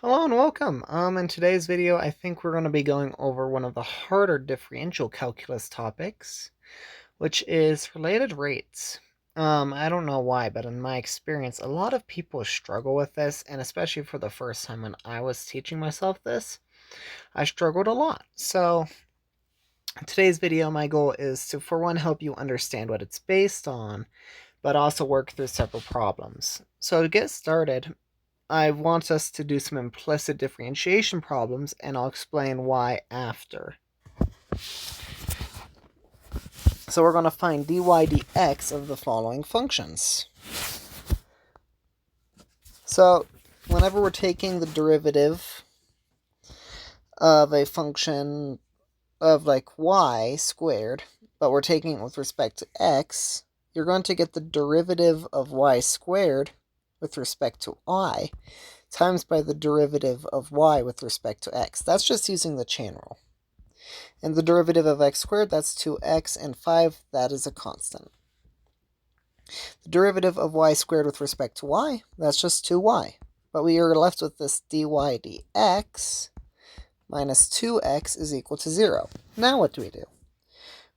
Hello and welcome. In today's video, I think we're going to be going over one of the harder differential calculus topics, which is related rates. I don't know why, but in my experience, a lot of people struggle with this, and especially for the first time when I was teaching myself this, I struggled a lot. So, in today's video, my goal is to, for one, help you understand what it's based on, but also work through several problems. So to get started, I want us to do some implicit differentiation problems, and I'll explain why after. So we're going to find dy dx of the following functions. So whenever we're taking the derivative of a function of like y squared, but we're taking it with respect to x, you're going to get the derivative of y squared with respect to I times by the derivative of y with respect to x. That's just using the chain rule. And the derivative of x squared, that's 2x, and 5, that is a constant. The derivative of y squared with respect to y, that's just 2y. But we are left with this dy dx minus 2x is equal to 0. Now what do?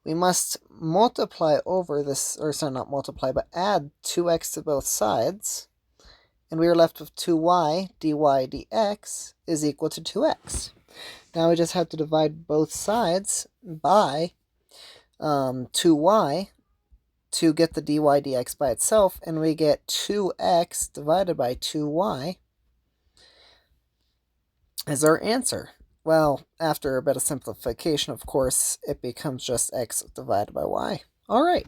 We must multiply over this, or sorry, not multiply, but add 2x to both sides. And we are left with 2y dy dx is equal to 2x. Now we just have to divide both sides by 2y to get the dy dx by itself, and we get 2x divided by 2y as our answer. Well, after a bit of simplification, of course, it becomes just x divided by y. All right.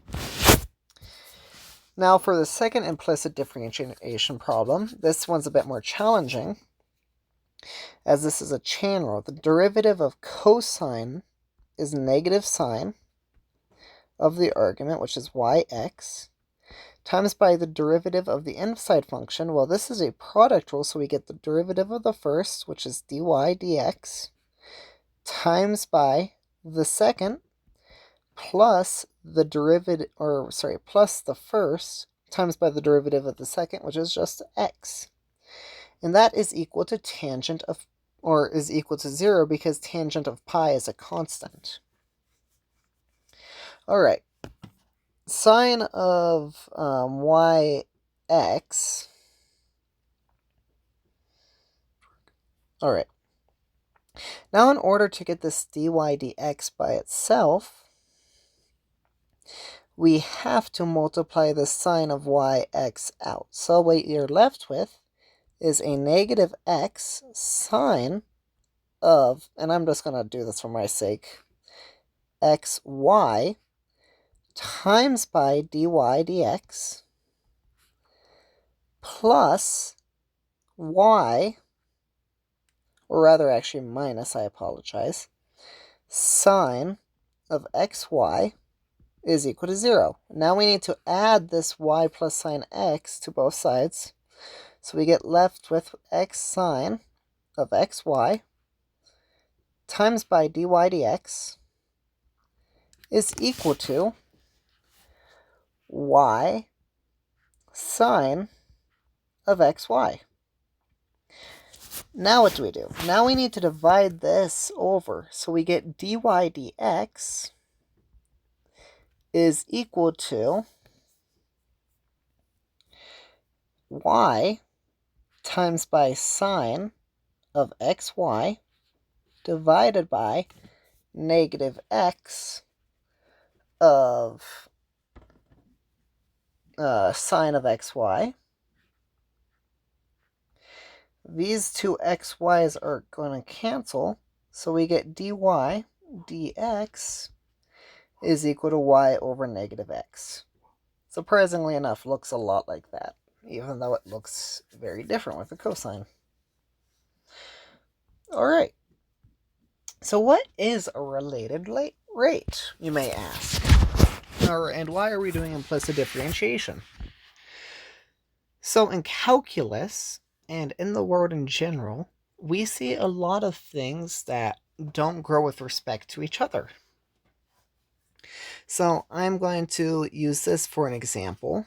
Now for the second implicit differentiation problem, this one's a bit more challenging, as this is a chain rule. The derivative of cosine is negative sine of the argument, which is yx, times by the derivative of the inside function. Well, this is a product rule, so we get the derivative of the first, which is dy dx, times by the second, plus the derivative, plus the first, times by the derivative of the second, which is just x. And that is equal to tangent of, or is equal to 0, because tangent of pi is a constant. All right. Sine of yx. All right. Now in order to get this dy dx by itself, we have to multiply the sine of yx out. So what you're left with is a negative x sine of, and I'm just going to do this for my sake, xy times by dy dx plus y, or rather actually minus, I apologize, sine of xy is equal to 0. Now we need to add this y plus sine x to both sides. So we get left with x sine of xy times by dy dx is equal to y sine of xy. Now what do? Now we need to divide this over. So we get dy dx is equal to y times by sine of xy divided by negative x of sine of xy. These two xy's are going to cancel, so we get dy dx is equal to y over negative x. Surprisingly enough, looks a lot like that, even though it looks very different with the cosine. Alright, so what is a related rate, you may ask? And why are we doing implicit differentiation? So in calculus, and in the world in general, we see a lot of things that don't grow with respect to each other. So I'm going to use this for an example.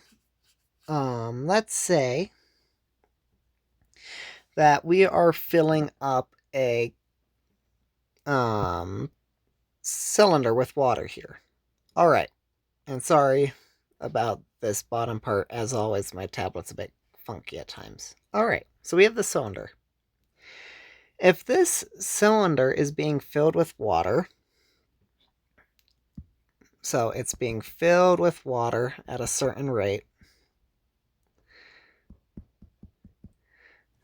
Let's say that we are filling up a cylinder with water here. All right, and sorry about this bottom part. As always, my tablet's a bit funky at times. All right, so we have the cylinder. If this cylinder is being filled with water, so it's being filled with water at a certain rate,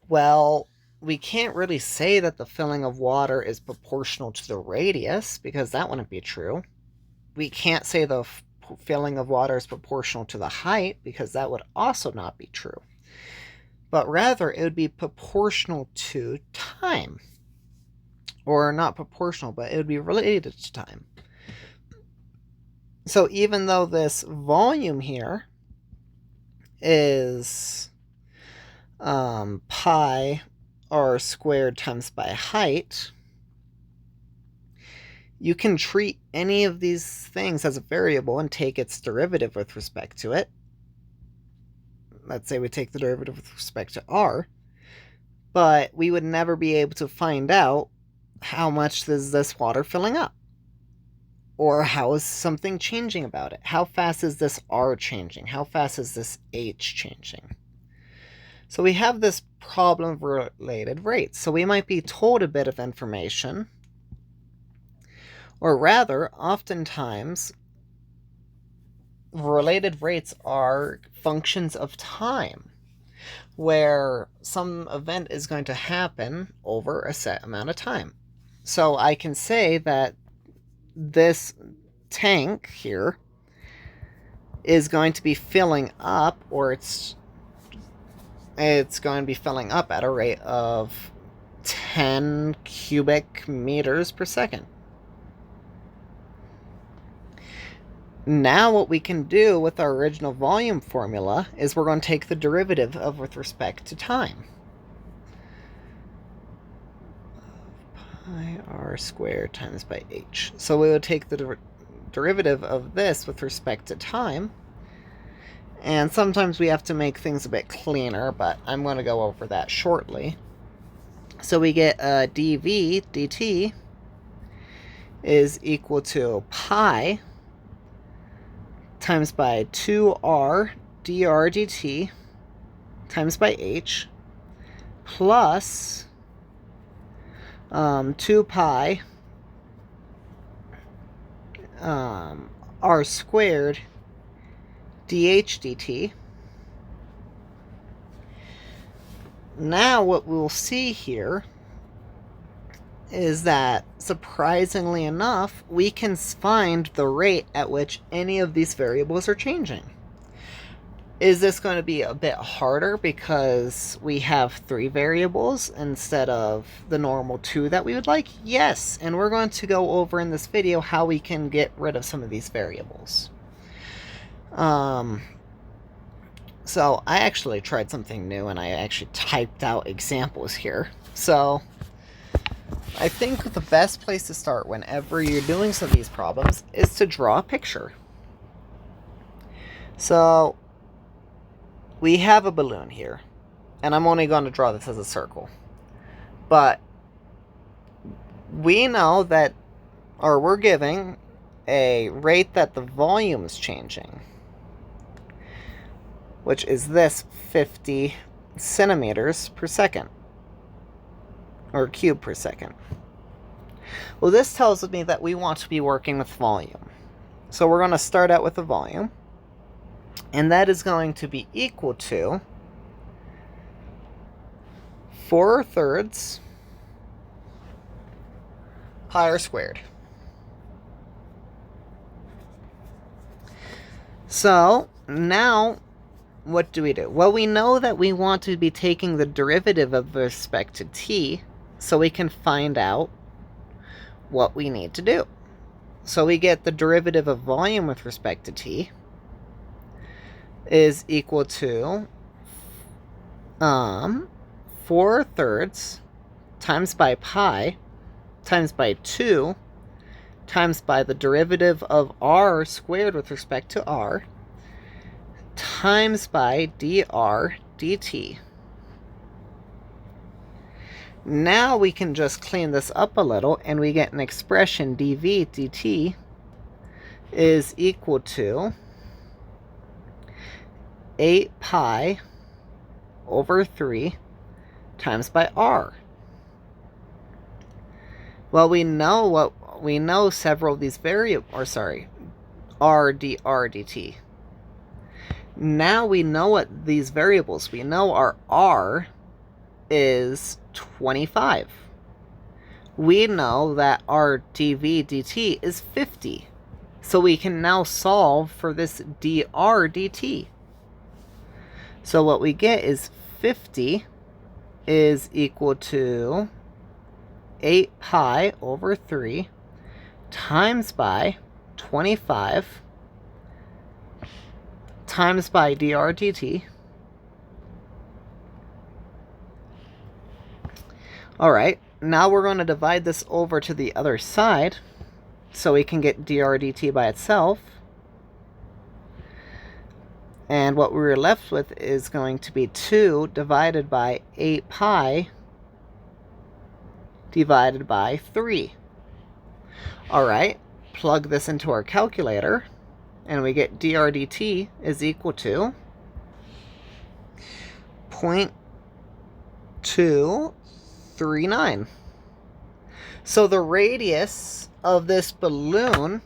well, we can't really say that the filling of water is proportional to the radius, because that wouldn't be true. We can't say the filling of water is proportional to the height, because that would also not be true. But rather, it would be proportional to time. Or not proportional, but it would be related to time. So even though this volume here is pi r squared times by height, you can treat any of these things as a variable and take its derivative with respect to it. Let's say we take the derivative with respect to r, but we would never be able to find out how much is this water filling up, or how is something changing about it. How fast is this r changing? How fast is this h changing? So we have this problem of related rates. So we might be told a bit of information, or rather, oftentimes, related rates are functions of time, where some event is going to happen over a set amount of time. So I can say that this tank here is going to be filling up, or it's going to be filling up at a rate of 10 cubic meters per second. Now what we can do with our original volume formula is we're going to take the derivative of with respect to time. Pi r squared times by h. So we would take the derivative of this with respect to time. And sometimes we have to make things a bit cleaner, but I'm going to go over that shortly. So we get dv dt is equal to pi times by 2r dr dt times by h plus 2 pi r squared dh dt. Now what we'll see here is that, surprisingly enough, we can find the rate at which any of these variables are changing. Is this going to be a bit harder because we have 3 variables instead of the normal 2 that we would like? Yes, and we're going to go over in this video how we can get rid of some of these variables. So I actually tried something new, and I actually typed out examples here. So I think the best place to start whenever you're doing some of these problems is to draw a picture. So we have a balloon here, and I'm only going to draw this as a circle. But we know that, or we're giving a rate that the volume is changing, which is this 50 centimeters per second, or cube per second. Well, this tells me that we want to be working with volume. So we're going to start out with the volume, and that is going to be equal to 4/3 pi r squared. So now what do? Well, we know that we want to be taking the derivative of respect to t, so we can find out what we need to do. So we get the derivative of volume with respect to t is equal to 4/3 times by pi times by 2 times by the derivative of r squared with respect to r times by dr dt. Now we can just clean this up a little, and we get an expression dv dt is equal to 8 pi over 3 times by r. Well, we know several of these r dr dt. Now we know what these variables. We know our r is 25. We know that our dv dt is 50. So we can now solve for this dr dt. So what we get is 50 is equal to 8 pi over 3 times by 25 times by dr dt. Alright, now we're going to divide this over to the other side so we can get dr dt by itself. And what we were left with is going to be 2 divided by 8 pi divided by 3. Alright, plug this into our calculator, and we get dr dt is equal to 0.239. So the radius of this balloon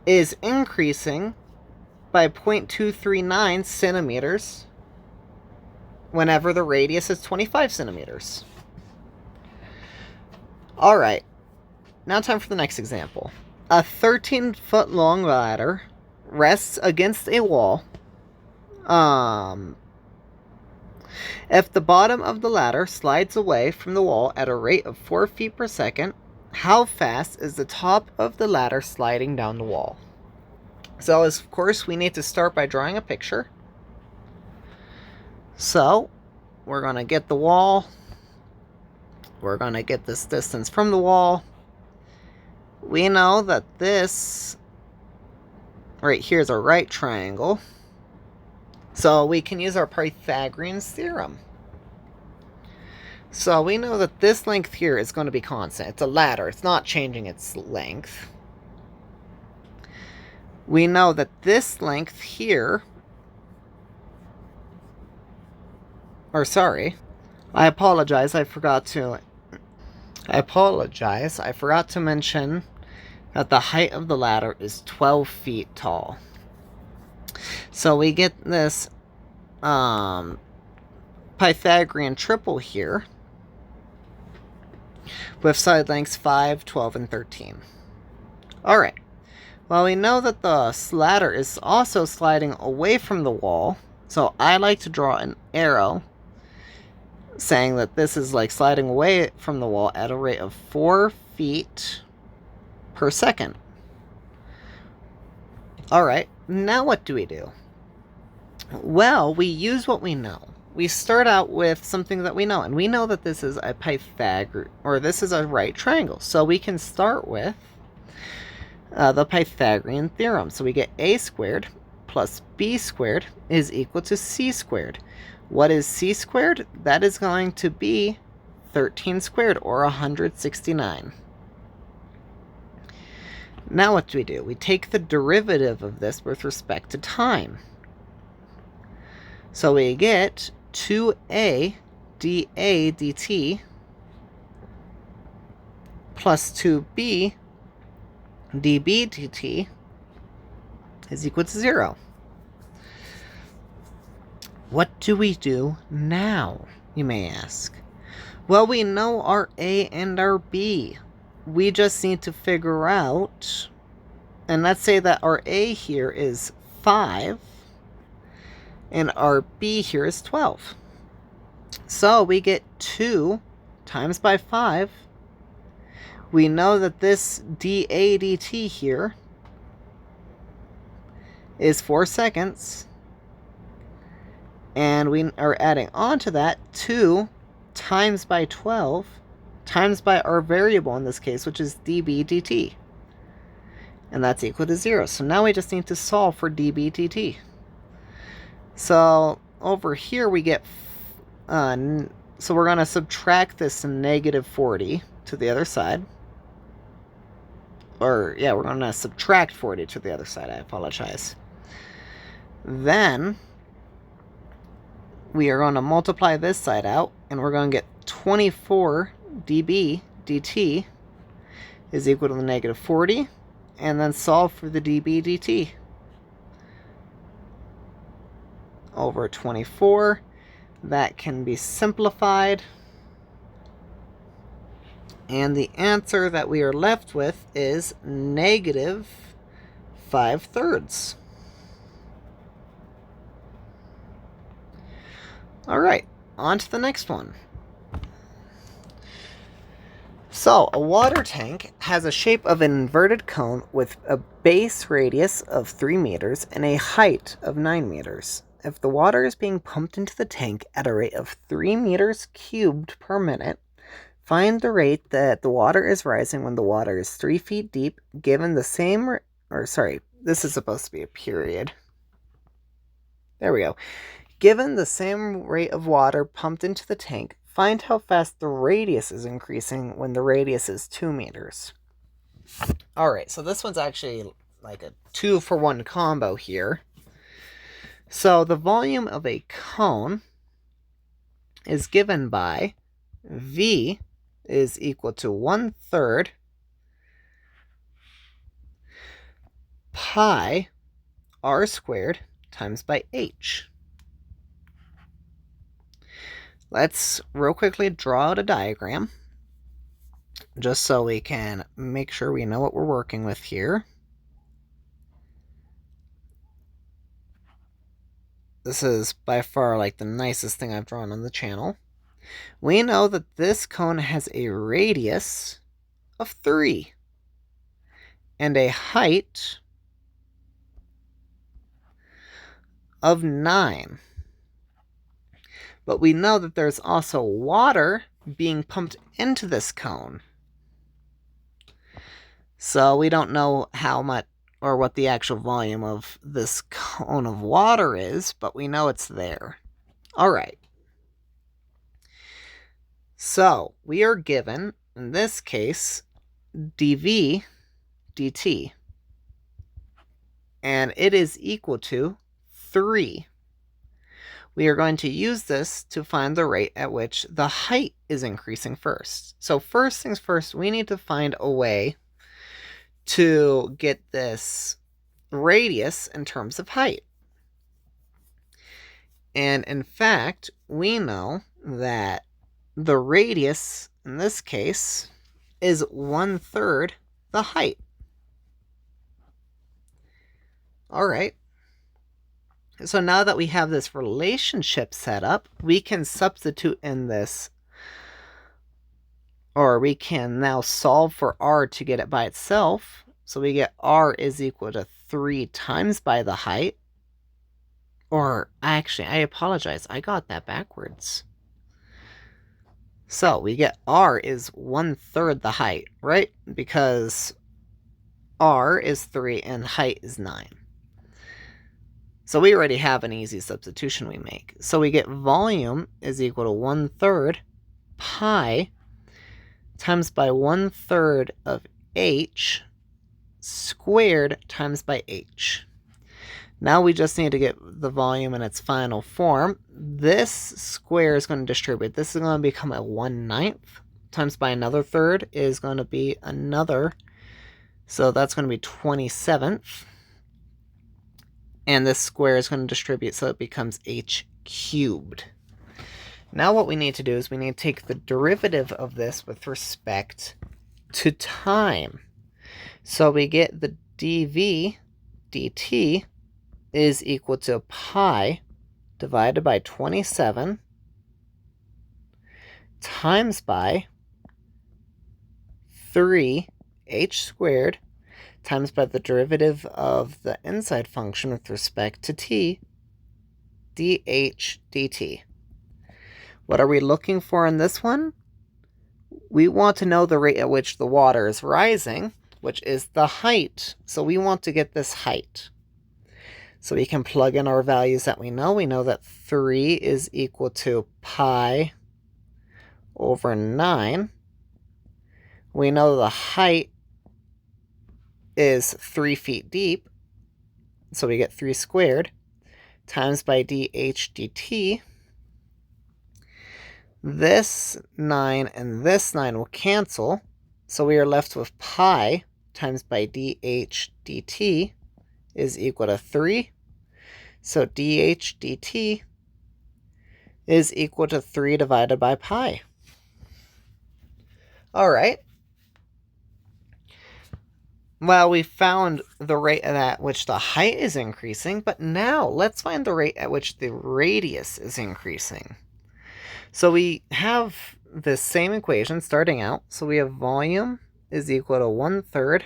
is increasing by 0.239 centimeters whenever the radius is 25 centimeters. Alright, now time for the next example. A 13-foot long ladder rests against a wall. If the bottom of the ladder slides away from the wall at a rate of 4 feet per second, how fast is the top of the ladder sliding down the wall? So, of course, we need to start by drawing a picture. So, we're going to get the wall. We're going to get this distance from the wall. We know that this right here is a right triangle. So, we can use our Pythagorean theorem. So, we know that this length here is going to be constant. It's a ladder. It's not changing its length. We know that this length here, or sorry, I apologize, I forgot to mention that the height of the ladder is 12 feet tall. So we get this Pythagorean triple here with side lengths 5, 12, and 13. Alright. Well, we know that the ladder is also sliding away from the wall, so I like to draw an arrow saying that this is like sliding away from the wall at a rate of 4 feet per second. Alright, now what do we do? Well, we use what we know. We start out with something that we know, and we know that this is a this is a right triangle, so we can start with the Pythagorean theorem. So we get a squared plus b squared is equal to c squared. What is c squared? That is going to be 13 squared, or 169. Now what do? We take the derivative of this with respect to time. So we get 2a dA dt plus 2b dB dt is equal to 0. What do we do now, you may ask? Well, we know our A and our B. We just need to figure out, and let's say that our A here is 5, and our B here is 12. So we get 2 times by 5. We know that this dA dt here is 4 seconds. And we are adding on to that 2 times by 12 times by our variable in this case, which is dB dt. And that's equal to 0. So now we just need to solve for dB dt. So over here we get So we're going to subtract this negative 40 to the other side. Or, yeah, we're going to subtract 40 to the other side. I apologize. Then we are going to multiply this side out, and we're going to get 24 dB dt is equal to the negative 40, and then solve for the dB dt. Over 24, that can be simplified, and the answer that we are left with is negative 5/3. Alright, on to the next one. So, a water tank has a shape of an inverted cone with a base radius of 3 meters and a height of 9 meters. If the water is being pumped into the tank at a rate of 3 meters cubed per minute, find the rate that the water is rising when the water is 3 feet deep, given the same, this is supposed to be a period. There we go. Given the same rate of water pumped into the tank, find how fast the radius is increasing when the radius is 2 meters. Alright, so this one's actually like a 2-for-1 combo here. So the volume of a cone is given by V is equal to 1/3 pi r squared times by h. Let's real quickly draw out a diagram, just so we can make sure we know what we're working with here. This is by far like the nicest thing I've drawn on the channel. We know that this cone has a radius of 3 and a height of 9. But we know that there's also water being pumped into this cone. So we don't know how much or what the actual volume of this cone of water is, but we know it's there. Alright. So we are given, in this case, dV dt. And it is equal to 3. We are going to use this to find the rate at which the height is increasing first. So first things first, we need to find a way to get this radius in terms of height. And in fact, we know that the radius, in this case, is 1/3 the height. Alright. So now that we have this relationship set up, we can substitute in this, or we can now solve for r to get it by itself. So we get r is equal to 3 times by the height. Or, actually, I apologize, I got that backwards. So we get r is 1/3 the height, right? Because r is 3 and height is 9. So we already have an easy substitution we make. So we get volume is equal to 1/3 pi times by 1/3 of h squared times by h. Now we just need to get the volume in its final form. This square is going to distribute. This is going to become a 1/9 times by another third is going to be another. So that's going to be 27th. And this square is going to distribute, so it becomes h cubed. Now what we need to do is we need to take the derivative of this with respect to time. So we get the dV dt is equal to pi divided by 27 times by 3h squared times by the derivative of the inside function with respect to t, dh dt. What are we looking for in this one? We want to know the rate at which the water is rising, which is the height. So we want to get this height. So we can plug in our values that we know. We know that 3 is equal to pi over 9. We know the height is 3 feet deep, so we get 3 squared times by dh dt. This 9 and this 9 will cancel, so we are left with pi times by dh dt is equal to 3. So dh dt is equal to 3 divided by pi. All right. Well, we found the rate at which the height is increasing, but now let's find the rate at which the radius is increasing. So we have the same equation starting out. So we have volume is equal to 1/3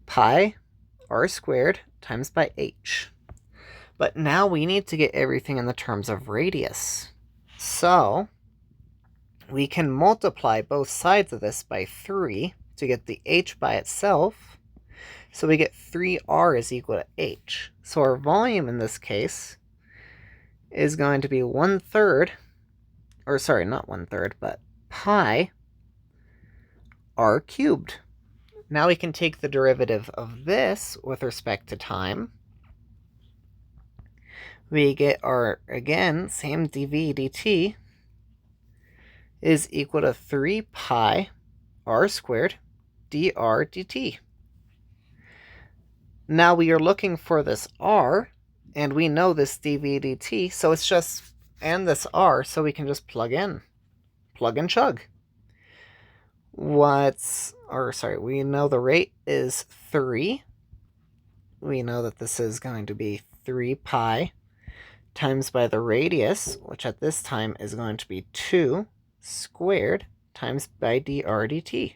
pi r squared times by h. But now we need to get everything in the terms of radius. So we can multiply both sides of this by 3 to get the h by itself. So we get 3r is equal to h. So our volume in this case is going to be 1/3, or sorry, not 1/3, but pi r cubed. Now we can take the derivative of this with respect to time. We get our, again, same dv dt is equal to 3 pi r squared dr dt. Now we are looking for this r, and we know this dv dt, so it's just, and this r, so we can just plug and chug. We know the rate is 3. We know that this is going to be 3 pi times by the radius, which at this time is going to be 2 squared times by dr dt.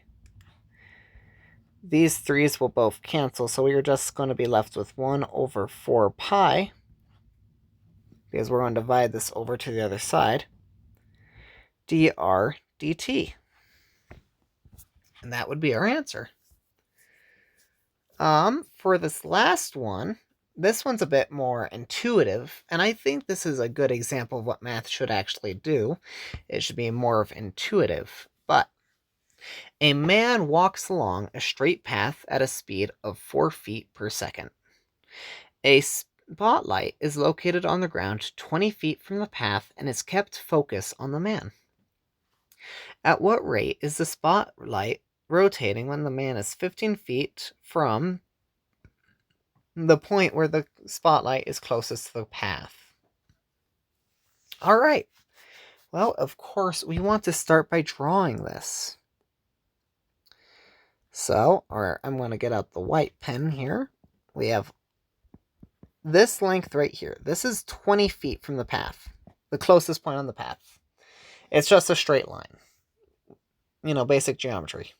These 3's will both cancel, so we are just going to be left with 1/4 pi, because we're going to divide this over to the other side, dr dt. And that would be our answer. For this last one, this one's a bit more intuitive, and I think this is a good example of what math should actually do. It should be more of intuitive. But a man walks along a straight path at a speed of 4 feet per second. A spotlight is located on the ground 20 feet from the path and is kept focused on the man. At what rate is the spotlight rotating when the man is 15 feet from the point where the spotlight is closest to the path? All right. Well, of course, we want to start by drawing this. So, I'm going to get out the white pen here. We have this length right here. This is 20 feet from the path, the closest point on the path. It's just a straight line. You know, basic geometry.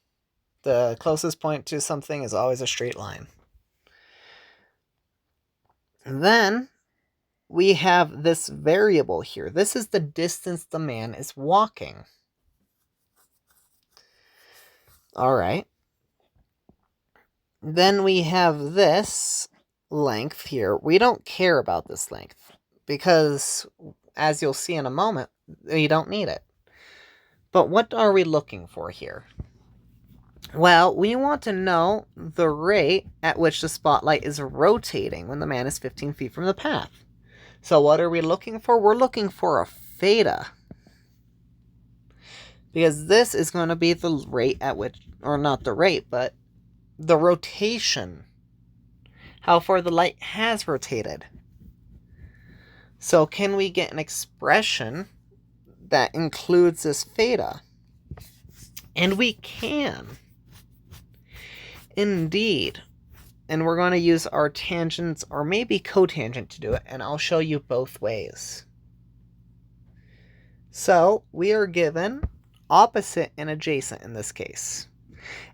The closest point to something is always a straight line. And then we have this variable here. This is the distance the man is walking. All right. Then we have this length here. We don't care about this length because, as you'll see in a moment, we don't need it. But what are we looking for here? Well, we want to know the rate at which the spotlight is rotating when the man is 15 feet from the path. So what are we looking for? We're looking for a theta. Because this is going to be the rate at which, or not the rate, but the rotation. How far the light has rotated. So can we get an expression that includes this theta? And we can. Indeed. And we're going to use our tangents or maybe cotangent to do it, and I'll show you both ways. So we are given opposite and adjacent in this case.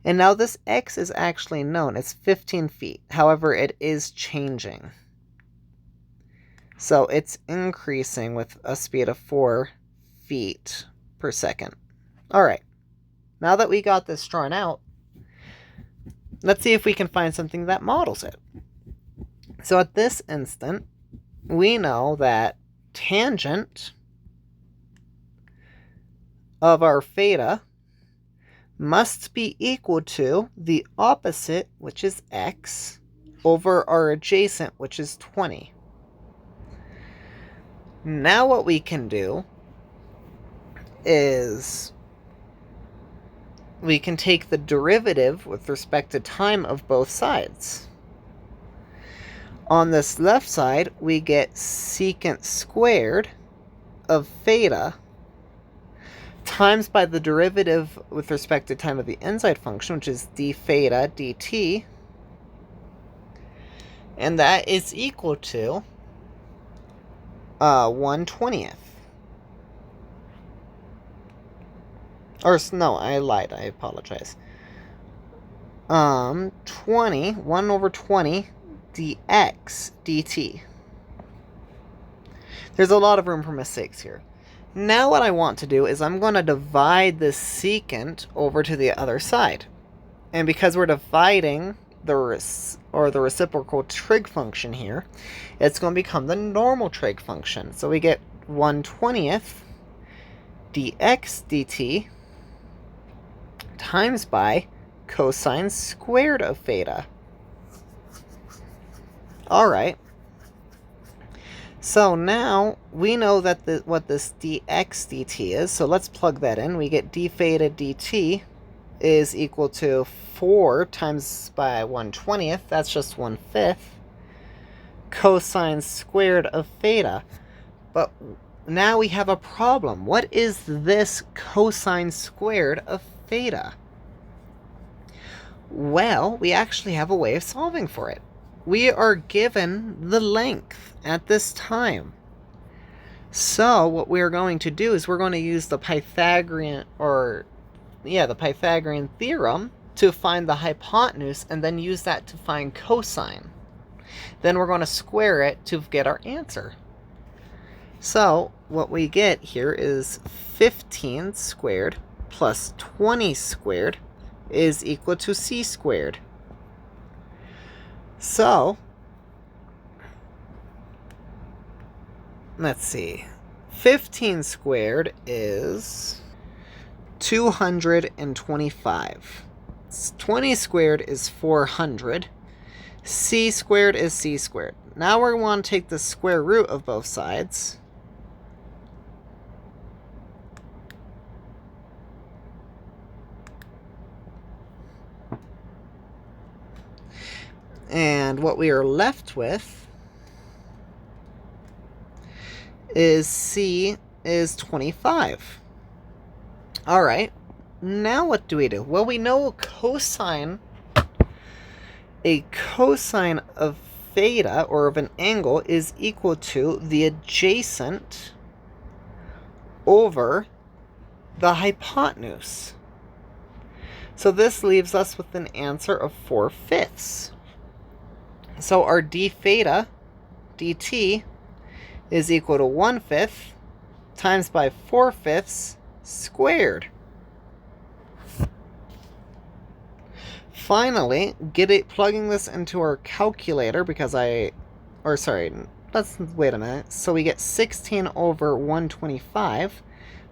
And now this x is actually known. It's 15 feet. However, it is changing. So it's increasing with a speed of 4 feet per second. All right. Now that we got this drawn out, let's see if we can find something that models it. So at this instant, we know that tangent of our theta must be equal to the opposite, which is x, over our adjacent, which is 20. Now what we can do is we can take the derivative with respect to time of both sides. On this left side, we get secant squared of theta times by the derivative with respect to time of the inside function, which is d theta dt, and that is equal to 1/20th. Or, no, I lied, I apologize. 1/20 dx dt. There's a lot of room for mistakes here. Now what I want to do is I'm going to divide this secant over to the other side. And because we're dividing the reciprocal trig function here, it's going to become the normal trig function. So we get 1/20th dx dt times by cosine squared of theta. Alright. So now we know that what this dx dt is, so let's plug that in. We get d theta dt is equal to 4 times by 1/20th, that's just 1/5, cosine squared of theta. But now we have a problem. What is this cosine squared of theta? Well, we actually have a way of solving for it. We are given the length at this time. So what we're going to do is we're going to use the Pythagorean theorem to find the hypotenuse and then use that to find cosine. Then we're going to square it to get our answer. So what we get here is 15 squared plus 20 squared is equal to c squared. So, let's see. 15 squared is 225. 20 squared is 400. C squared is c squared. Now we want to take the square root of both sides. And what we are left with is c is 25. Alright, now what do we do? Well, we know a cosine of theta, or of an angle, is equal to the adjacent over the hypotenuse. So this leaves us with an answer of 4/5. So our d theta dt is equal to 1/5 times by 4/5 squared. Finally, plugging this into our calculator, because wait a minute. So we get 16 over 125.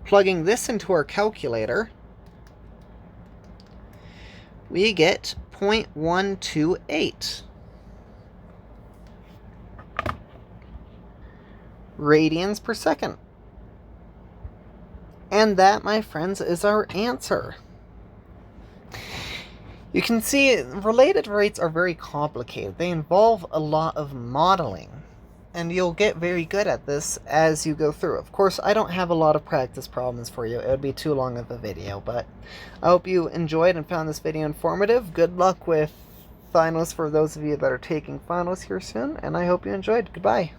Plugging this into our calculator, we get 0.128. Radians per second. And that, my friends, is our answer. You can see related rates are very complicated. They involve a lot of modeling. And you'll get very good at this as you go through. Of course, I don't have a lot of practice problems for you. It would be too long of a video. But I hope you enjoyed and found this video informative. Good luck with finals for those of you that are taking finals here soon. And I hope you enjoyed. Goodbye.